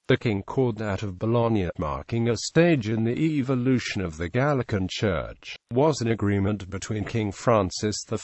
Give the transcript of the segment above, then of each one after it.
The Concordat of Bologna, marking a stage in the evolution of the Gallican Church, was an agreement between King Francis I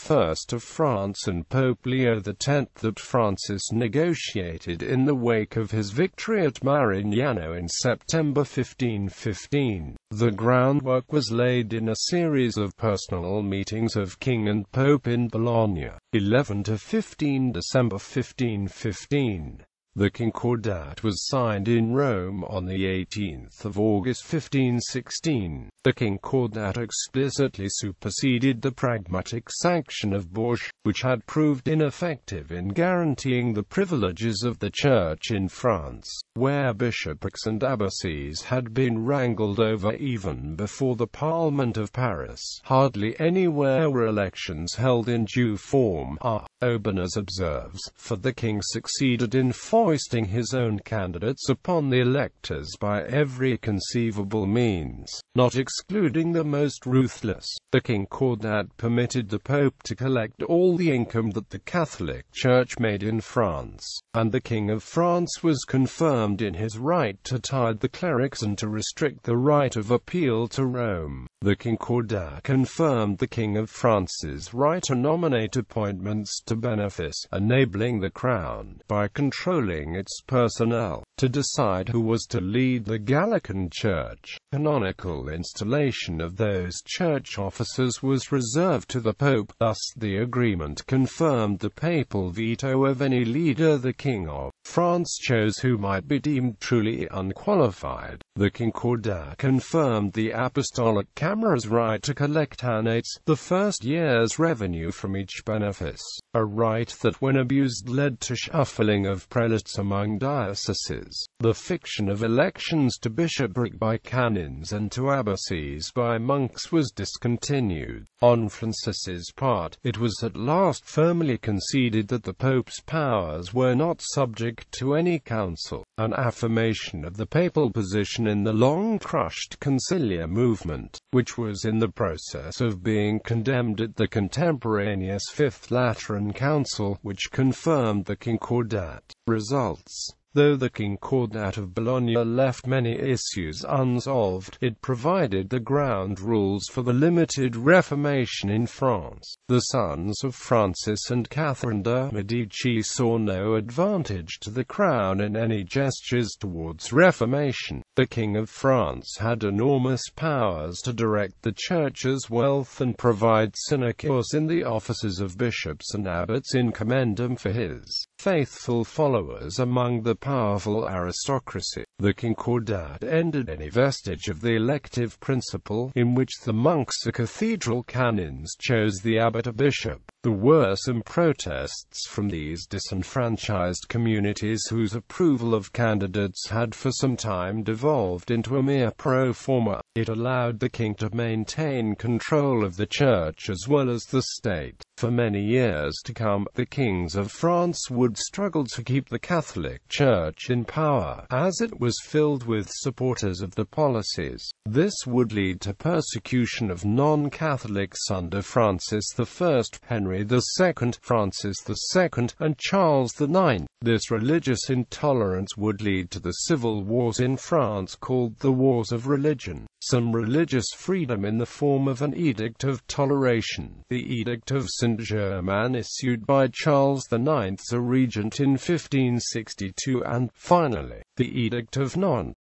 of France and Pope Leo X that Francis negotiated in the wake of his victory at Marignano in September 1515. The groundwork was laid in a series of personal meetings of king and pope in Bologna, 11 to 15 December 1515. The Concordat was signed in Rome on the 18th of August 1516. The Concordat explicitly superseded the Pragmatic Sanction of Bourges, which had proved ineffective in guaranteeing the privileges of the Church in France, where bishoprics and abbacies had been wrangled over even before the Parlement of Paris. Hardly anywhere were elections held in due form. Aubenas observes, for the king succeeded in foisting his own candidates upon the electors by every conceivable means, not excluding the most ruthless. The Concordat permitted the Pope to collect all the income that the Catholic Church made in France, and the King of France was confirmed in his right to tithe the clerics and to restrict the right of appeal to Rome. The Concordat confirmed the King of France's right to nominate appointments to benefice, enabling the Crown, by controlling its personnel, to decide who was to lead the Gallican Church. Canonical installation of those church officers was reserved to the Pope. Thus the agreement confirmed the papal veto of any leader the King of France chose who might be deemed truly unqualified. The Concordat confirmed the Apostolic Camera's right to collect annates, the first year's revenue from each benefice, a right that when abused led to shuffling of prelates among dioceses. The fiction of elections to bishopric by canons and to abbacies by monks was discontinued. On Francis's part, it was at last firmly conceded that the Pope's powers were not subject to any council, an affirmation of the papal position in the long-crushed conciliar movement, which was in the process of being condemned at the contemporaneous Fifth Lateran Council, which confirmed the Concordat. Results. Though the Concordat of Bologna left many issues unsolved, it provided the ground rules for the limited Reformation in France. The sons of Francis and Catherine de' Medici saw no advantage to the crown in any gestures towards Reformation. The King of France had enormous powers to direct the Church's wealth and provide sinecures in the offices of bishops and abbots in commendam for his faithful followers among the powerful aristocracy. The Concordat ended any vestige of the elective principle, in which the monks or cathedral canons chose the abbot or bishop. There were some protests from these disenfranchised communities whose approval of candidates had for some time devolved into a mere pro forma. It allowed the king to maintain control of the church as well as the state. For many years to come, the kings of France would struggle to keep the Catholic Church in power, as it was filled with supporters of the policies. This would lead to persecution of non-Catholics under Francis I, Henry II, Francis II, and Charles IX. This religious intolerance would lead to the civil wars in France called the Wars of Religion. Some religious freedom in the form of an Edict of Toleration, the Edict of Saint-Germain issued by Charles IX, a regent in 1562, and, finally, the Edict of Nantes.